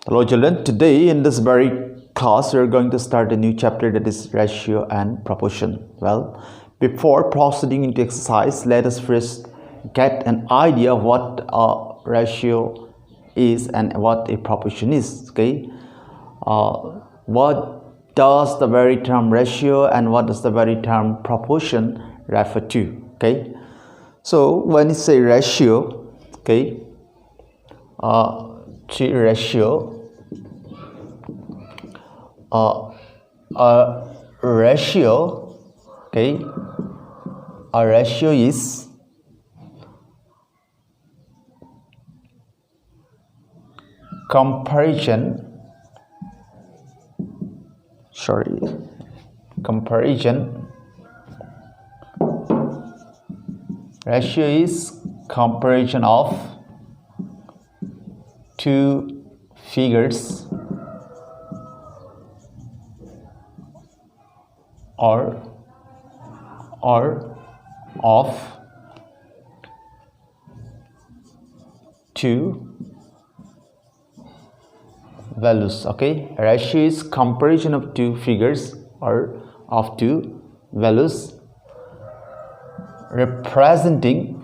Hello children, today in this very class we are going to start a new chapter, that is ratio and proportion. Well, before proceeding into exercise, let us first get an idea of what a ratio is and what a proportion is. Okay, what does the very term ratio and what does the very term proportion refer to? Okay, so when you say ratio, okay, ratio, a ratio, okay, a ratio is comparison ratio is comparison of two figures or of two values. Okay, ratio is comparison of two figures or of two values representing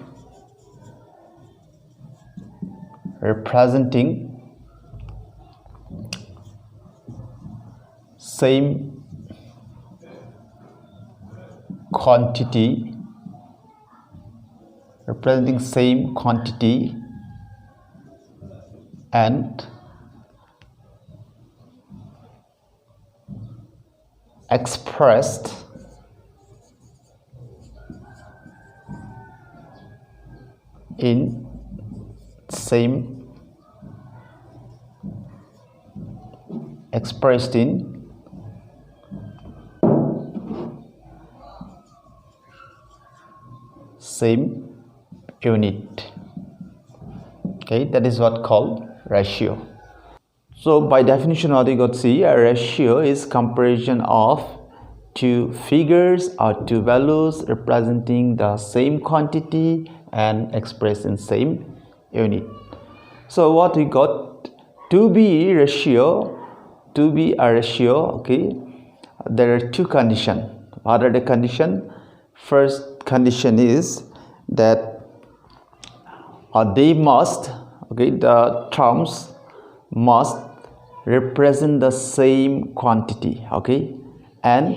same quantity and expressed in same unit. Okay, that is what called ratio. So by definition, what you got to see, a ratio is comparison of two figures or two values representing the same quantity and expressed in same unit. So what we got, to be a ratio, okay, there are two conditions. What are the conditions? First condition is that they must, okay, the terms must represent the same quantity, okay, and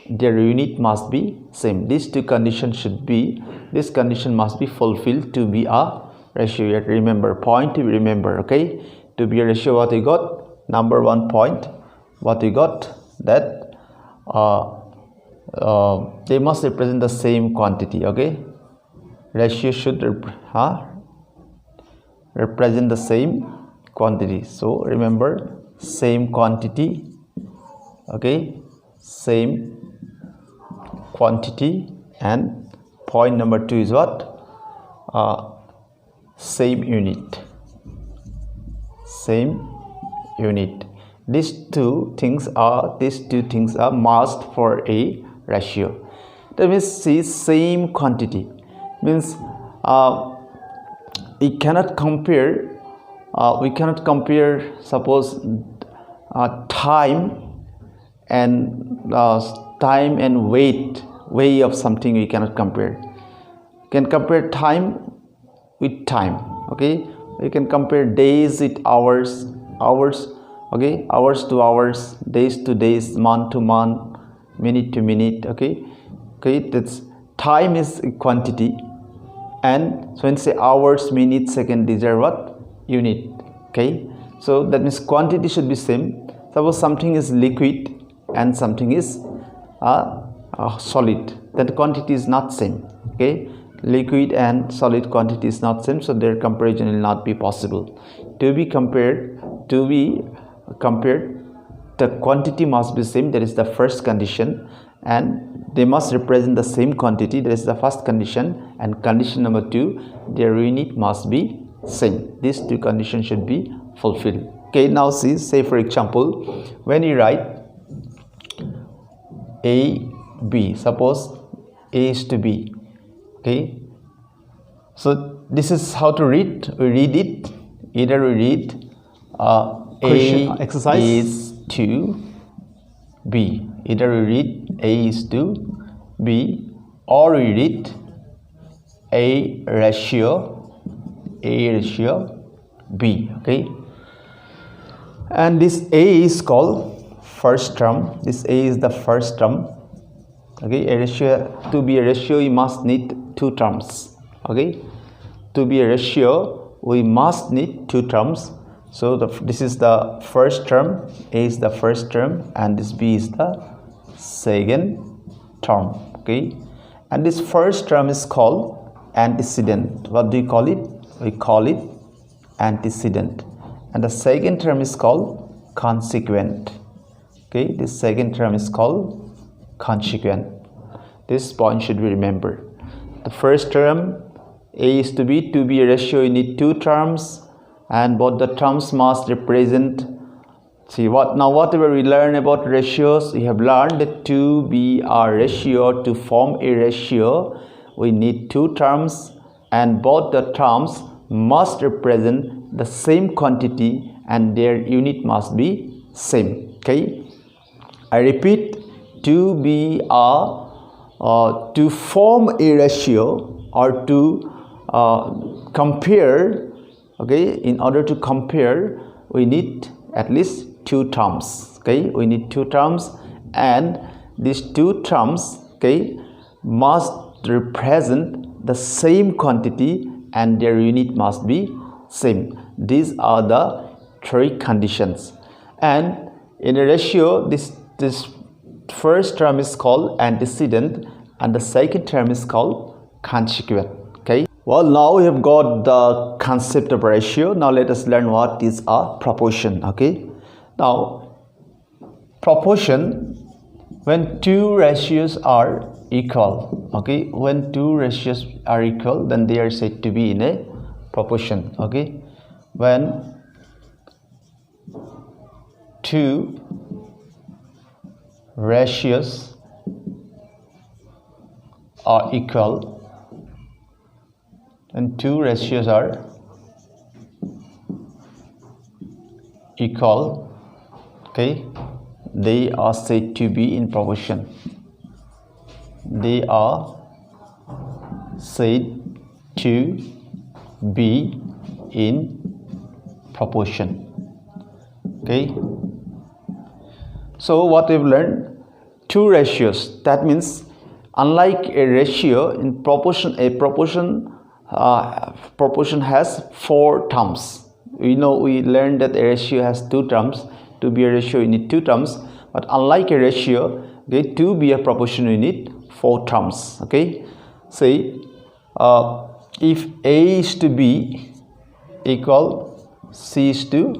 their unit must be same. These two conditions should be, this condition must be fulfilled to be a ratio. You have to remember, point to remember, okay, to be a ratio. What you got, number one point, what you got, that they must represent the same quantity. Okay, ratio should represent the same quantity. So remember, same quantity, okay, same quantity, and point number two is what, same unit. These two things are must for a ratio. That means, see, same quantity means we cannot compare suppose time and weight of something. We cannot compare. You can compare time with time, okay. We can compare days with hours, okay, hours to hours, days to days, month to month, minute to minute, okay. That's time is a quantity, and so when say hours, minutes, second, these are what, unit. Okay, so that means quantity should be same. Suppose something is liquid and something is solid, then the quantity is not same. Okay, liquid and solid quantity is not same, so their comparison will not be possible. To be compared, the quantity must be same, that is the first condition, and they must represent the same quantity, that is the first condition, and condition number two, their unit must be same. These two conditions should be fulfilled. Okay, now see, say for example, when you write A, B, suppose A is to B, okay, so this is how to read. We read it, either we read question A exercise is to B. Either we read A is to B, or we read A ratio B. Okay, and this A is called first term. This A is the first term. Okay, a ratio, to be a ratio you must need two terms. Okay, to be a ratio we must need two terms. So this is the first term, A is the first term, and this B is the second term. Okay, and this first term is called antecedent. What do you call it? We call it antecedent. And the second term is called consequent. Okay, this second term is called consequent. This point should be remembered. The first term, A is to be a ratio, you need two terms, and both the terms must represent. See what now, whatever we learn about ratios, we have learned that to be a ratio, to form a ratio, we need two terms, and both the terms must represent the same quantity and their unit must be same. Okay, I repeat, to be to form a ratio or to compare. Okay, in order to compare, we need at least two terms. Okay, we need two terms, and these two terms, okay, must represent the same quantity and their unit must be same. These are the three conditions. And in a ratio, this first term is called antecedent and the second term is called consequent. Okay, well, now we have got the concept of ratio. Now let us learn what is a proportion. Okay, now proportion, when two ratios are equal. Okay, when two ratios are equal, then they are said to be in a proportion. Okay, when two ratios are equal, and two ratios are equal, okay, they are said to be in proportion. They are said to be in proportion. Okay, so what we've learned, two ratios, that means unlike a ratio, in proportion, a proportion has four terms. We learned that a ratio has two terms. To be a ratio you need two terms, but unlike a ratio, okay, to be a proportion you need four terms. Okay, say if A is to B equal C is to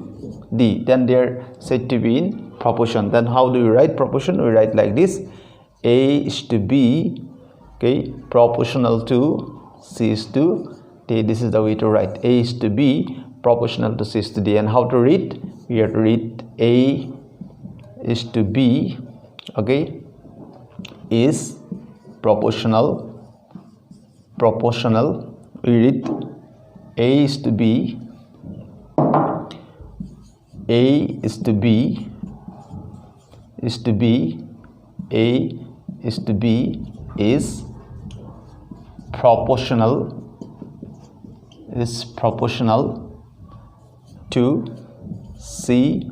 D, then they are said to be in proportion. Then how do we write proportion? We write like this: A is to B, okay, proportional to C is to D. This is the way to write: A is to B proportional to C is to D. And how to read? We have to read A is to B, okay, is proportional. We read A is to B, A is to B, is to B, A is to B is proportional, to C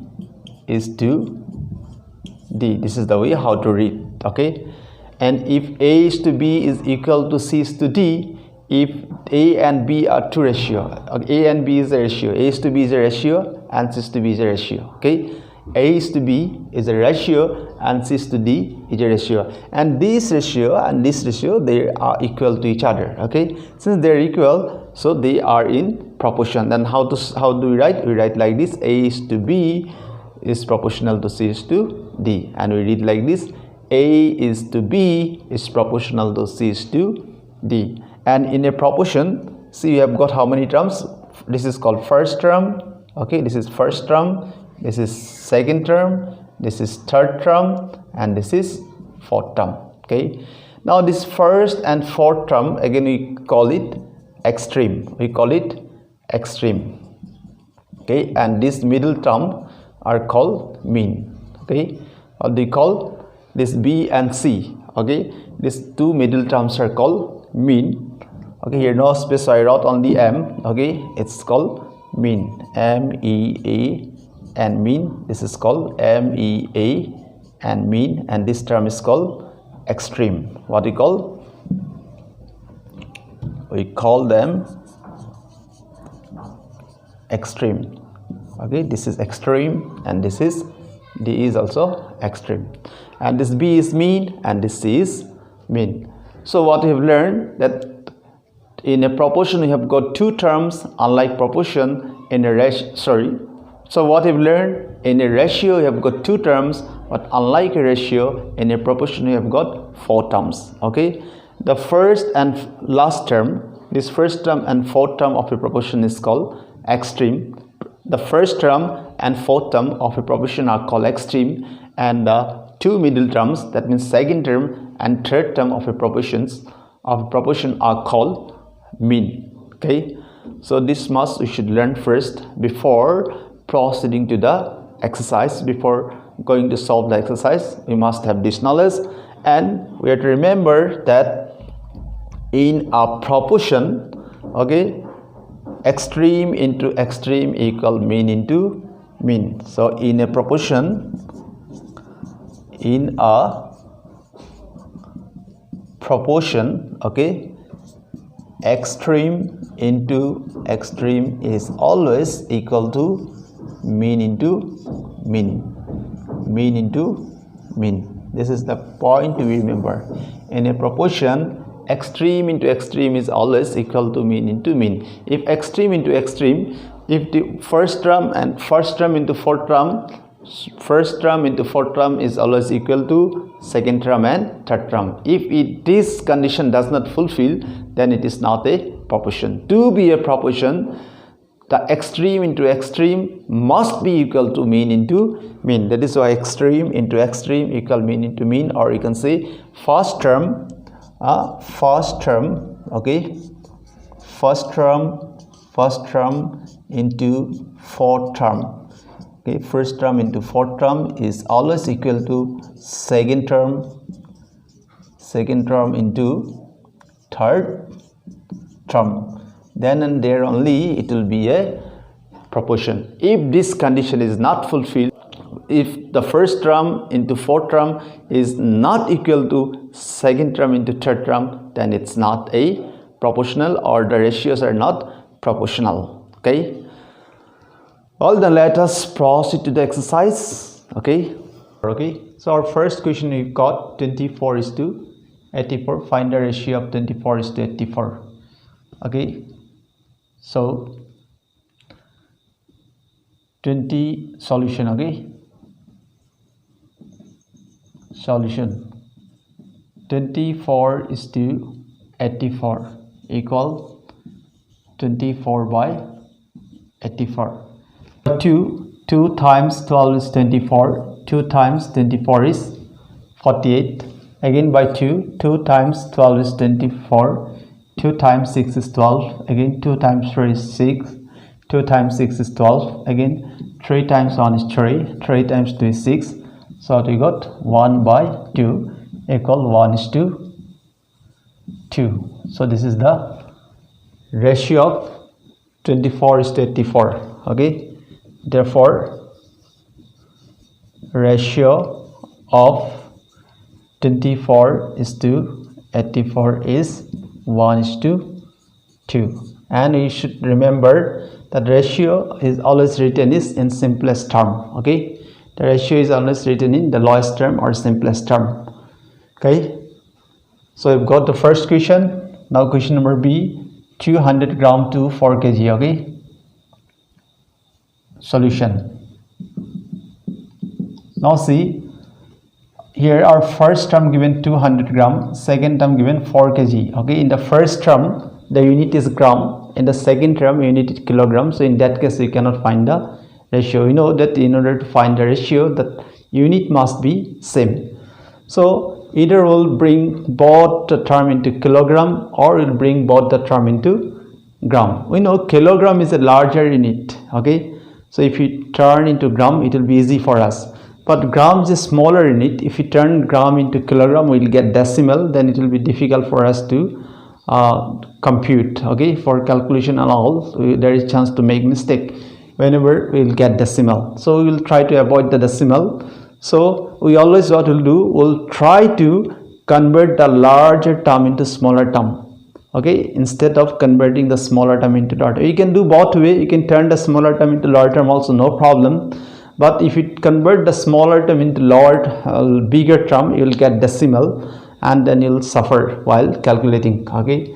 is to D. This is the way how to read. Okay, and if A is to B is equal to C is to D, if A and B are two ratio, A and B is a ratio, A is to B is a ratio and C is to B is a ratio. Okay, A is to B is a ratio and C is to D is a ratio, and this ratio and this ratio, they are equal to each other. Okay, since they are equal, so they are in proportion. Then how do we write? We write like this: A is to B is proportional to C is to D, and we read like this: A is to B is proportional to C is to D. And in a proportion, see, we have got how many terms? This is called first term. Okay, this is first term, this is second term, this is third term, and this is fourth term. Okay, now this first and fourth term, again we call it extreme. We call it extreme. Okay, and this middle term, are called mean. Okay, what they call this B and C. Okay, these two middle terms are called mean. Okay, here no space, so I wrote only M. Okay, it's called mean, MEA, and mean. This is called MEA and mean, and this term is called extreme. What we call? We call them extreme. Okay, this is extreme, and this is D is also extreme, and this B is mean, and this C is mean. So what we have learned, that in a proportion we have got two terms, unlike proportion in a ratio. So what we've learned, in a ratio we have got two terms, but unlike a ratio, in a proportion we have got four terms. Okay, the first and last term, this first term and fourth term of a proportion is called extreme. The first term and fourth term of a proportion are called extreme, and the two middle terms, that means second term and third term of a proportion are called mean. Okay, so this much we should learn first before proceeding to the exercise. Before going to solve the exercise, we must have this knowledge, and we have to remember that in a proportion, okay, extreme into extreme equal mean into mean. So in a proportion, okay, extreme into extreme is always equal to mean into mean, mean into mean. This is the point to remember. In a proportion, extreme into extreme is always equal to mean into mean. If extreme into extreme, if the first term into fourth term, first term into fourth term is always equal to second term and third term. If this condition does not fulfill, then it is not a proportion. To be a proportion, the extreme into extreme must be equal to mean into mean. That is why extreme into extreme equal mean into mean, or you can say first term, okay, first term into fourth term. Okay, first term into fourth term is always equal to second term into third term. Then and there only it will be a proportion. If this condition is not fulfilled, if the first term into fourth term is not equal to second term into third term, then it's not a proportional, or the ratios are not proportional. Okay. Well, then let us proceed to the exercise. Okay. So our first question, we got 24:84. Find the ratio of 24:84. Okay. So 20 solution. Okay. Solution 24:84 equal 24/84. 2 times 12 is 24. 2 times 24 is 48. Again by 2 times 12 is 24. 2 times 6 is 12. Again 2 times 3 is 6. 2 times 6 is 12. Again 3 times 1 is 3. 3 times 2 is 6. So we got 1/2 equal 1:2. So this is the ratio of 24:84. Okay. Therefore, ratio of 24:84 is 1:2. And you should remember that ratio is always written in simplest term. Okay, the ratio is always written in the lowest term or simplest term. Okay, so we've got the first question. Now question number B, 200 gram to 4 kg. Okay, solution. Now see, here our first term given 200 gram, second term given 4 kg. Okay, in the first term the unit is gram, in the second term unit is kilogram. So in that case we cannot find the ratio. We know that in order to find the ratio, that unit must be same. So either we'll bring both the term into kilogram, or we'll bring both the term into gram. We know kilogram is a larger unit. Okay, So if you turn into gram, it will be easy for us. But gram is smaller in it. If you turn gram into kilogram, we will get decimal. Then it will be difficult for us to compute. Okay, for calculation and all, so there is chance to make mistake whenever we will get decimal. So we will try to avoid the decimal. So we always what we'll do, we'll try to convert the larger term into smaller term. Okay, instead of converting the smaller term into larger, you can do both way. You can turn the smaller term into larger term also, no problem. But if you convert the smaller term into bigger term, you will get decimal, and then you'll suffer while calculating. Okay,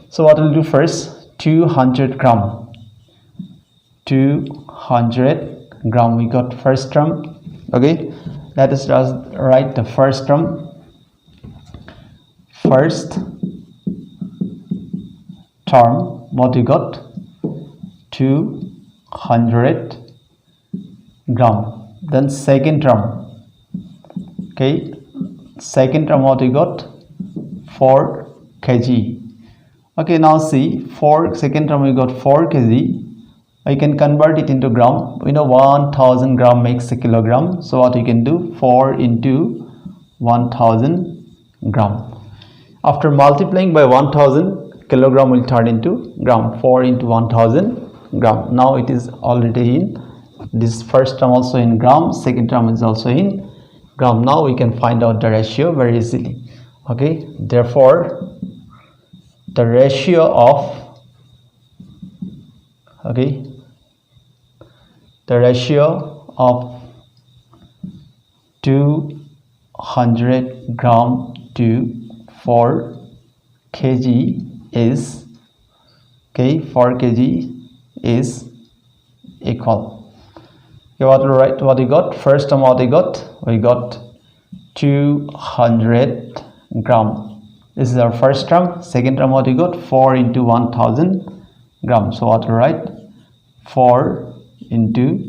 so what we'll do first, 200 gram. 200 gram, we got first term. Okay, let us just write the first term. First term, what we got, 200 gram. Then second term, okay, second term what we got, 4 kg. Okay, now see, second term we got 4 kg. I can convert it into gram. We know 1000 gram makes a kilogram. So what you can do, 4 into 1000 gram. After multiplying by 1000, kilogram will turn into gram. 4 into 1000 gram. Now it is already in this first term also in gram, second term is also in gram. Now we can find out the ratio very easily. Okay, therefore the ratio of, okay, the ratio of 200 gram to 4 kg is, okay, 4 kg is equal. Okay, what we got, first term what we got 200 gram. This is our first term. Second term what we got, 4 into 1000 gram. So what we write, 4 into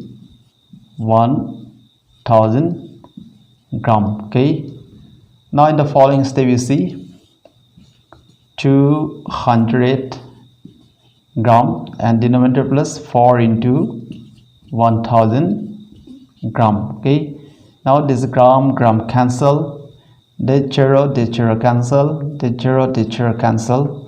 1000 gram. Okay, now in the following step you see, 200 gram and denominator plus 4 into 1000 gram. Okay, now this gram cancel, the zero cancel, the zero cancel.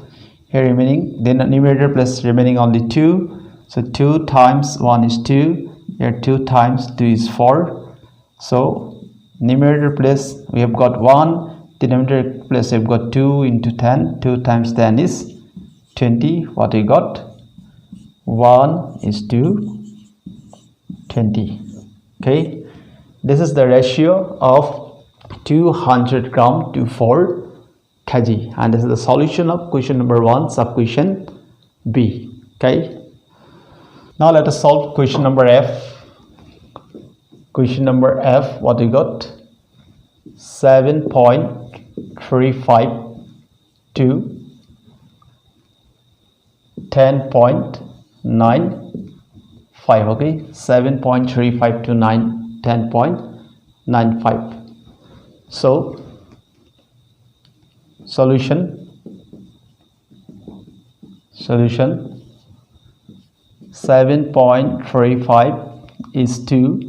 Here remaining, then numerator plus remaining only 2. So 2 times 1 is 2. Here 2 times 2 is 4. So numerator plus we have got 1. Denominator plus we have got 2 into 10. 2 times 10 is 20. What we got? 1 is to 20. Okay, this is the ratio of 200 gram to 4 kg, and this is the solution of question number 1, sub question B. Okay, now let us solve question number F. Question number F, what we got, 7.35 to 10.95. okay, 7.35 to 10.95. so solution 7.35 is to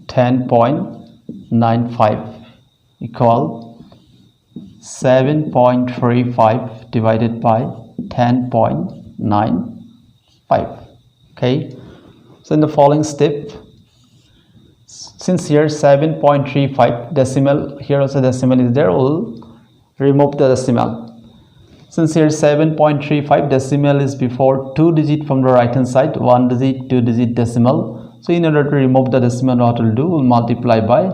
10.95 equal 7.35 divided by 10.95. okay, so in the following step, since here 7.35 decimal, here also decimal is there, we'll remove the decimal. Since here 7.35 decimal is before 2 digit from the right hand side, 1 digit, 2 digit decimal. So in order to remove the decimal, what we'll do, we'll multiply by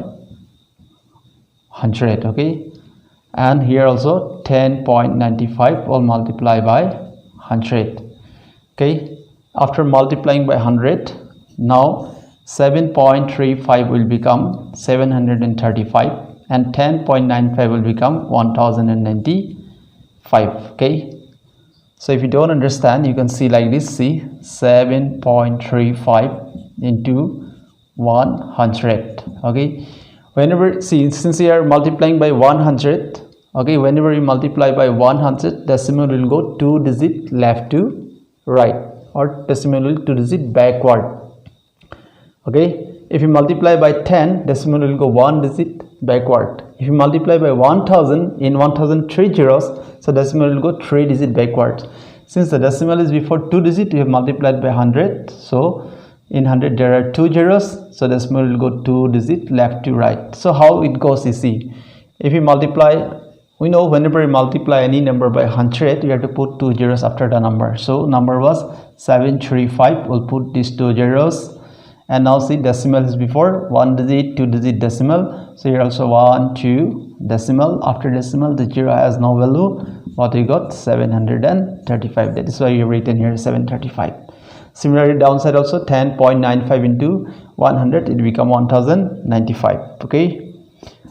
100. okay, and here also 10.95 will multiply by 100. okay, after multiplying by 100, now 7.35 will become 735 and 10.95 will become 1095. okay, so if you don't understand, you can see like this. See, 7.35 into 100. okay, whenever, see, since we are multiplying by 100, okay, whenever we multiply by 100, decimal will go 2 digit left to right, or decimal will 2 digit backward. Okay, if you multiply by 10, decimal will go 1 digit backward. If you multiply by 1000, in 1000 3 zeros, so decimal will go 3 digit backwards. Since the decimal is before 2 digit, we have multiplied by 100, so in 100 there are 2 zeros, so decimal will go 2 digit left to right. So how it goes is, see, if you multiply, we know whenever you multiply any number by 100, you have to put 2 zeros after the number. So number was 735, we'll put these 2 zeros. And now see, decimal is before 1 digit, 2 digit decimal, so here also 1 2 decimal. After decimal the zero has no value. What we got? 735. That is why you have written here 735. Similarly downside also, 10.95 into 100, it become 1095. Okay,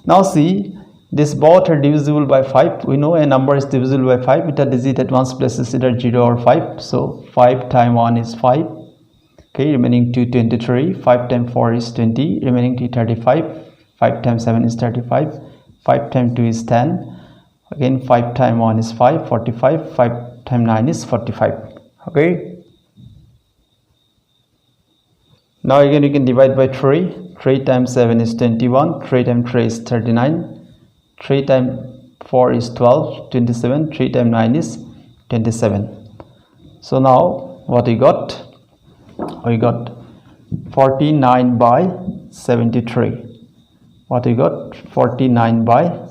now see, this both are divisible by 5. We know a number is divisible by 5 with a digit at one's place is either 0 or 5. So 5 times 1 is 5. Okay, remaining 2 23. 5 times 4 is 20. Remaining 2 35. 5 times 7 is 35. 5 times 2 is 10. Again 5 times 1 is 5, 45. 5 times 9 is 45. Okay. Now again you can divide by 3. 3 times 7 is 21. 3 times 3 is 39. 3 times 4 is 12, 27. 3 times 9 is 27. So now what we got? We got 49 by 73. What we got? 49 by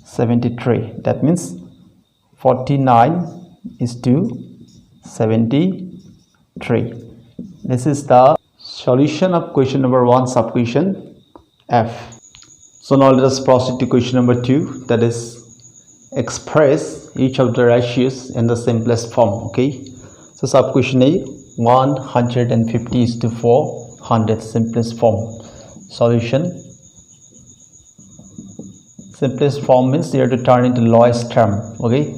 73. That means 49 is to 73. This is the solution of question number 1, sub question F. So now let us proceed to question number 2, that is express each of the ratios in the simplest form. Okay, so sub question A, 150 is to 400, simplest form. Solution, simplest form means you have to turn into lowest term. Okay,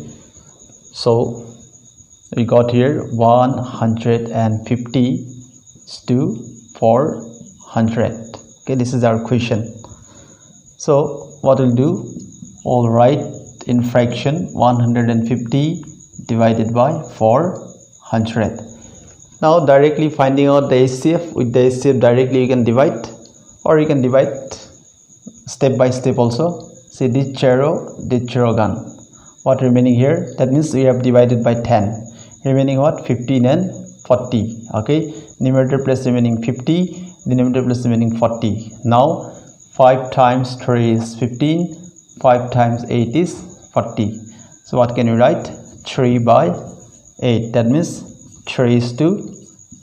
so we got here 150 is to 400. Okay, this is our question. So what we'll do, all right, in fraction 150 divided by 400. Now directly finding out the HCF, with the HCF directly you can divide, or you can divide step by step also. See, this zero gone. What remaining here? That means we have divided by 10. Remaining what? 15 and 40. Okay, numerator plus remaining 50, denominator plus remaining 40. Now 5 times 3 is 15, 5 times 8 is 40. So what can you write? 3 by 8. That means 3 is to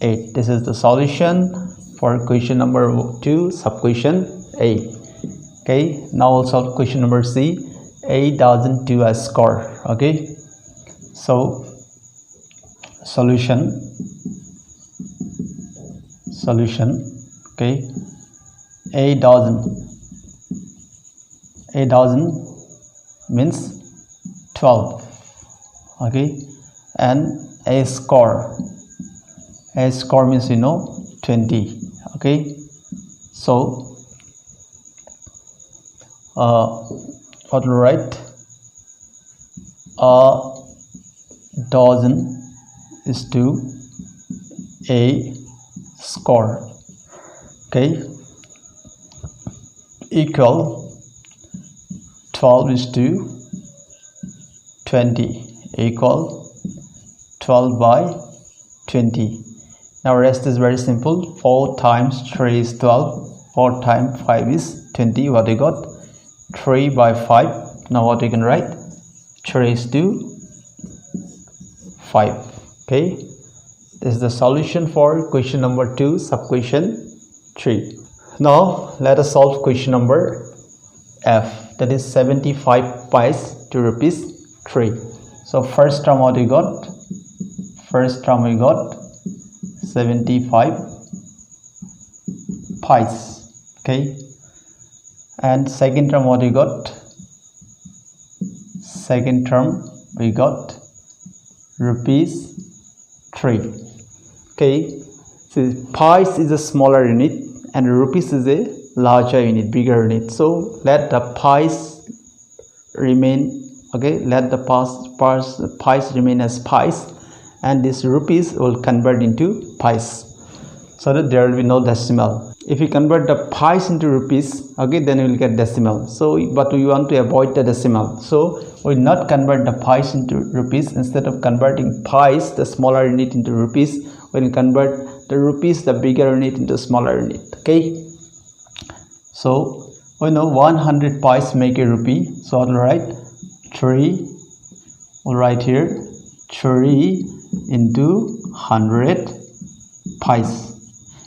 8. This is the solution for question number 2, sub question A. Okay, now we'll solve question number C. A doesn't do a score. Okay, so solution. Okay, A doesn't means 12. Okay, and A score means 20. Okay, so what to write? A dozen is to A score. Okay, equal 12 is to 20, equal 12 by 20. Now rest is very simple. 4 times 3 is 12, 4 times 5 is 20. What we got? 3 by 5. Now what we can write? 3 is to 5. Okay, this is the solution for question number 2, sub question 3. Now let us solve question number F, that is 75 pies to rupees 3. So first term what we got? First term we got 75 pies. Okay, and second term what we got? Second term we got rupees 3. Okay, so pies is a smaller unit and rupees is a larger unit, bigger unit. So let the pies remain. Okay, let the pies remain as pies, and this rupees will convert into pies. so that there will be no decimal. If you convert the pies into rupees, okay, then you will get decimal. So but we want to avoid the decimal, so we will not convert the pies into rupees. Instead of converting pies, the smaller unit, into rupees, we will convert the rupees, the bigger unit, into smaller unit. Okay, so we know 100 pies make a rupee, so I'll write 3, we'll write here 3 into 100 pies.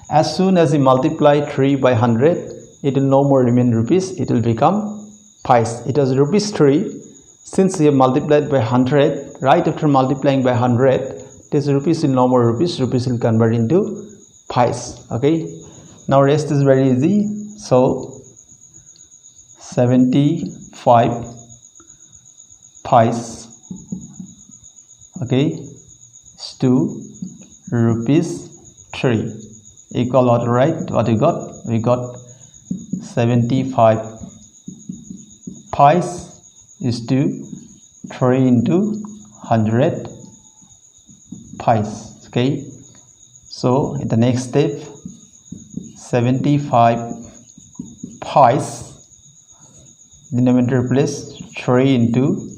As soon as we multiply 3 by 100, it will no more remain rupees, it will become pies. It was rupees 3. Since we have multiplied by 100, right after multiplying by 100, this rupees will no more rupees, rupees will convert into pies. Okay, now rest is very easy. So 75 pies, okay, is to rupees 3 equal what, right? What we got? We got 75 pies is to 3 into 100 pies. Okay, so in the next step, 75 pies, denominator place 3 into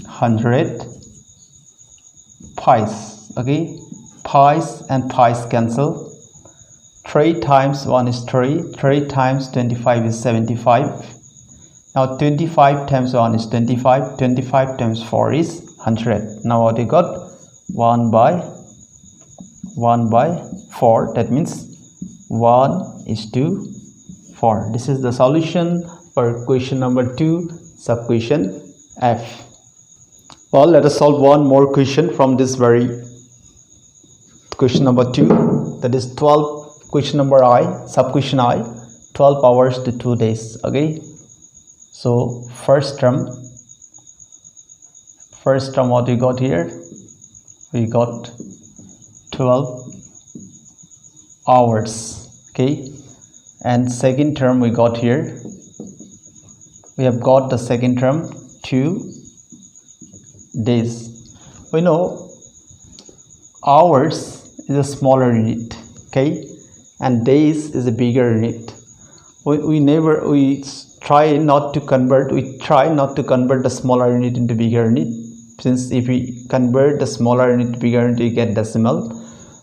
100 pies. Okay, pies and pies cancel. 3 times 1 is 3, 3 times 25 is 75. Now 25 times 1 is 25, 25 times 4 is 100. Now what we got? 1 by 4, that means 1 is to 4. This is the solution for question number 2, sub question F. Well, let us solve one more question from this very question number 2, that is 12, question number I, sub question I, 12 hours to 2 days. Okay, so first term what we got here? We got 12 hours. Okay, and second term we got here, we have got the second term 2 days. We know hours is a smaller unit, okay, and days is a bigger unit. We try not to convert the smaller unit into bigger unit, since if we convert the smaller unit to bigger unit, we get decimal.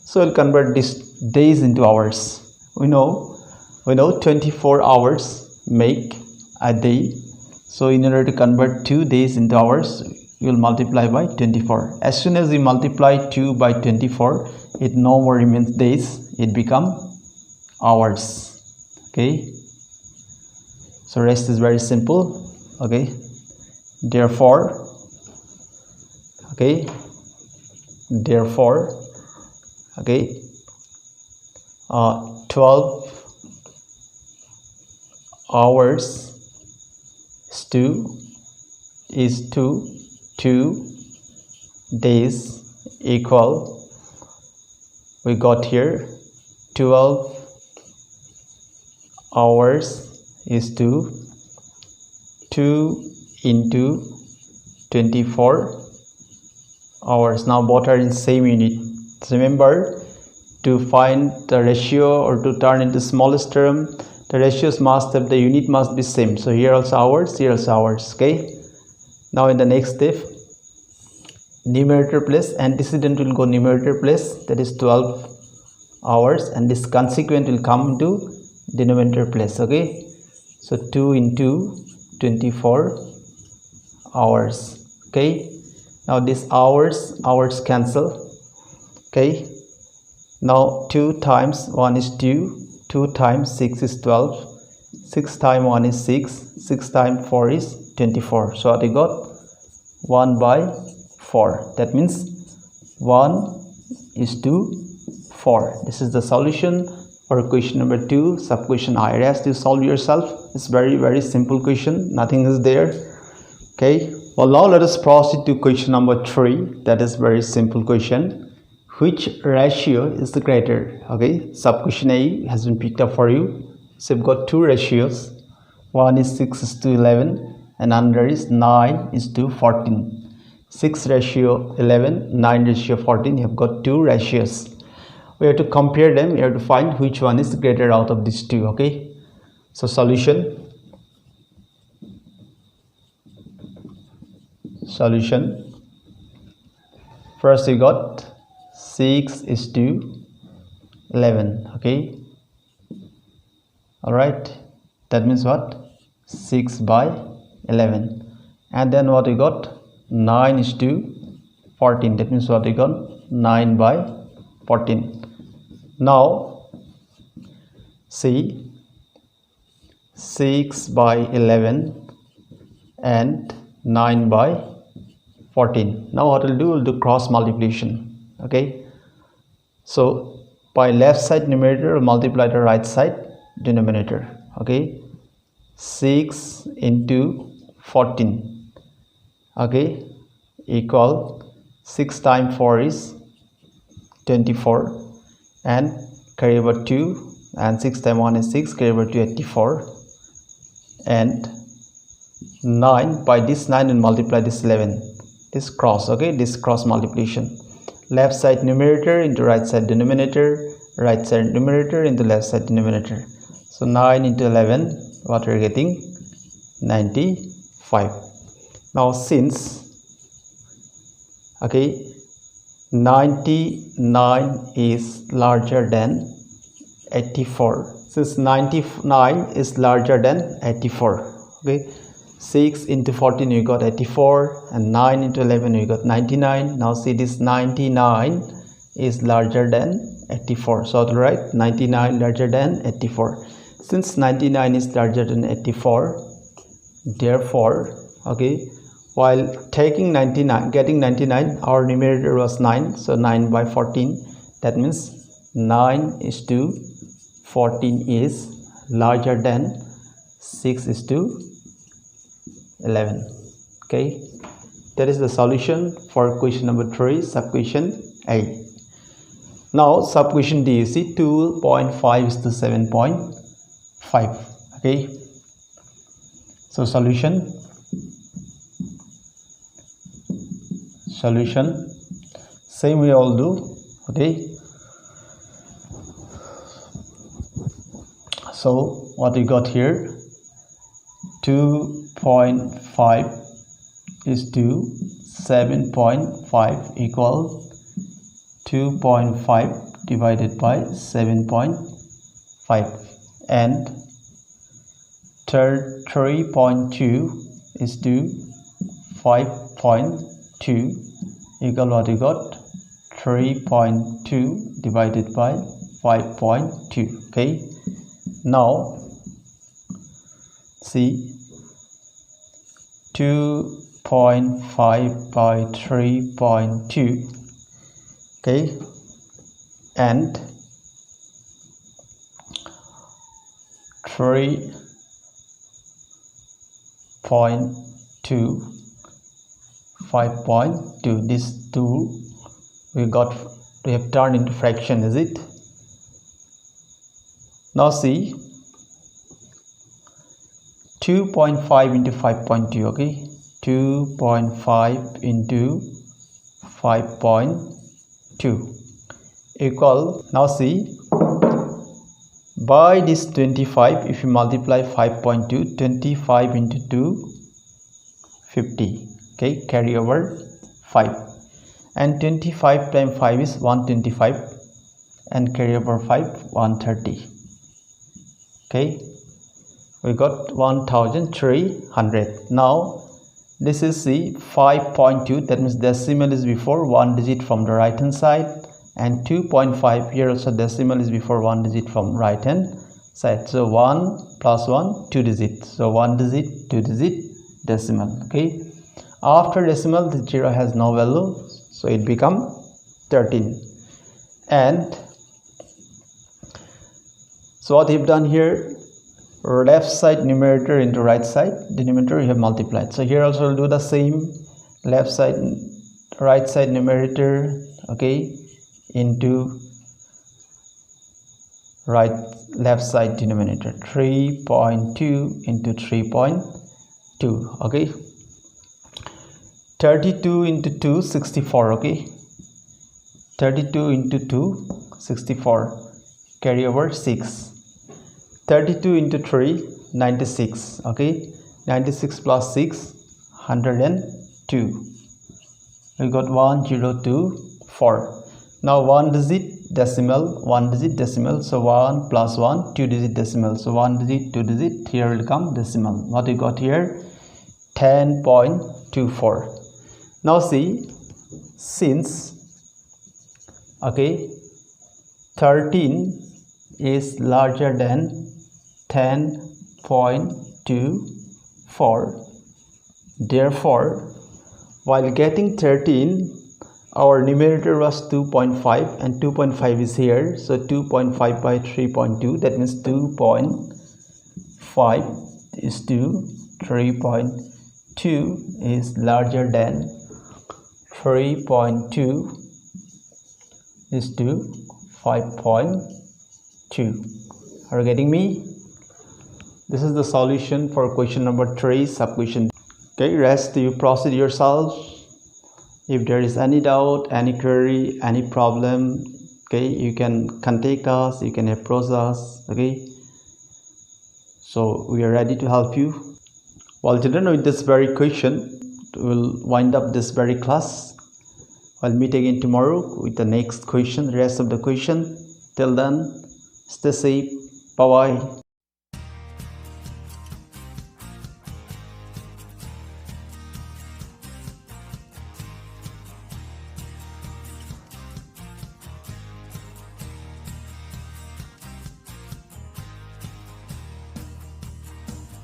So we'll convert this days into hours. We know 24 hours make a day. So in order to convert 2 days into hours, we will multiply by 24. As soon as we multiply 2 by 24, it no more remains days, it become hours. Okay, so rest is very simple. Okay, therefore 12 hours is to 2 days equal, we got here 12 hours is to 2 into 24 hours. Now both are in same unit. Remember, to find the ratio or to turn into smallest term, the ratios must have, the unit must be same. So here also hours, here also hours. Okay, now in the next step, numerator place, antecedent will go numerator place, that is 12 hours, and this consequent will come into denominator place. Okay, so 2 into 24 hours. Okay, now this hours cancel. Okay, now 2 times 1 is 2, 2 times 6 is 12, 6 times 1 is 6, 6 times 4 is 24. So what we got? 1 by 4. That means 1 is to 4. This is the solution for question number 2, sub question I. Rest you solve yourself. It's very simple question, nothing is there. Okay, well now let us proceed to question number 3. That is very simple question. Which ratio is the greater? Okay, sub question A has been picked up for you. So we've got 2 ratios. One is 6 is to 11 and another is 9 is to 14. 6 ratio 11, 9 ratio 14. You have got 2 ratios. we have to compare them. We have to find which one is greater out of these two. Okay, so solution first we got 6:11. Okay, all right, that means what, 6/11. And then what we got, 9:14. that means what we got, 9/14. Now see, 6/11 and 9/14. Now what we'll do, we'll do cross multiplication. Okay, so by left side numerator multiply the right side denominator. Okay, 6 into 14, okay, equal 6 times 4 is 24, and carry over 2, and 6 times 1 is 6, carry over 2, 84, and 9 by this 9 and multiply this 11, this cross. Okay, this cross multiplication, left side numerator into right side denominator, right side numerator into left side denominator. So 9 into 11, what we're getting, 95. Now since, okay, 99 is larger than 84, since 99 is larger than 84, okay, 6 into 14 you got 84, and 9 into 11 you got 99. Now see, this 99 is larger than 84, so I'll write 99 larger than 84. Since 99 is larger than 84, therefore, okay, while taking 99, getting 99, our numerator was 9, so 9/14, that means 9:14 is larger than 6:11. Okay, that is the solution for question number 3, sub question A. Now sub question D, you see 2.5 is to 7.5. okay, so solution same we all do. Okay, so what we got here, 2.5 is to 7.5 equal 2.5 divided by 7.5, and 3.2 is to 5.2 equal what you got, 3.2 divided by 5.2. okay, now see, 2.5 by 3.2, okay, and 3.2 5.2, this 2 we have turned into fraction, is it? Now see, 2.5 into 5.2, okay, 2.5 into 5.2 equal, now see, by this 25, if you multiply 5.2, 25 into 2, 50, okay, carry over 5, and 25 times 5 is 125, and carry over 5, 130. okay, we got 1300. Now this is the 5.2, that means decimal is before one digit from the right hand side, and 2.5 here also decimal is before one digit from right hand side. So 1 plus 1, 2 digits, so 1 digit, 2 digit, decimal. okay, after decimal the 0 has no value, so it become 13. And so what you've done here, left side numerator into right side denominator you have multiplied. So here also we'll do the same, left side right side numerator, okay, into left side denominator, 3.2 into 3.2, okay, 32 into 2, 64, okay, 32 into 2, 64, carry over 6. 32 into 3, 96. Okay, 96 plus 6, 102. We got 1024. Now one digit decimal, so 1 plus 1, 2 digit decimal, so 1 digit, 2 digit, here will come decimal. What we got here? 10.24. Now see, since 13 is larger than 10.24, therefore while getting 13, our numerator was 2.5 and 2.5 is here, so 2.5 by 3.2, that means 2.5 is to 3.2 is larger than 3.2 is to 5.2. Are you getting me? This is the solution for question number 3, sub-question. Okay, rest you proceed yourself. If there is any doubt, any query, any problem, okay, you can contact us, you can approach us. Okay, so we are ready to help you. Well, children, with this very question, we'll wind up this very class. I'll meet again tomorrow with the next question, the rest of the question. Till then, stay safe. Bye bye.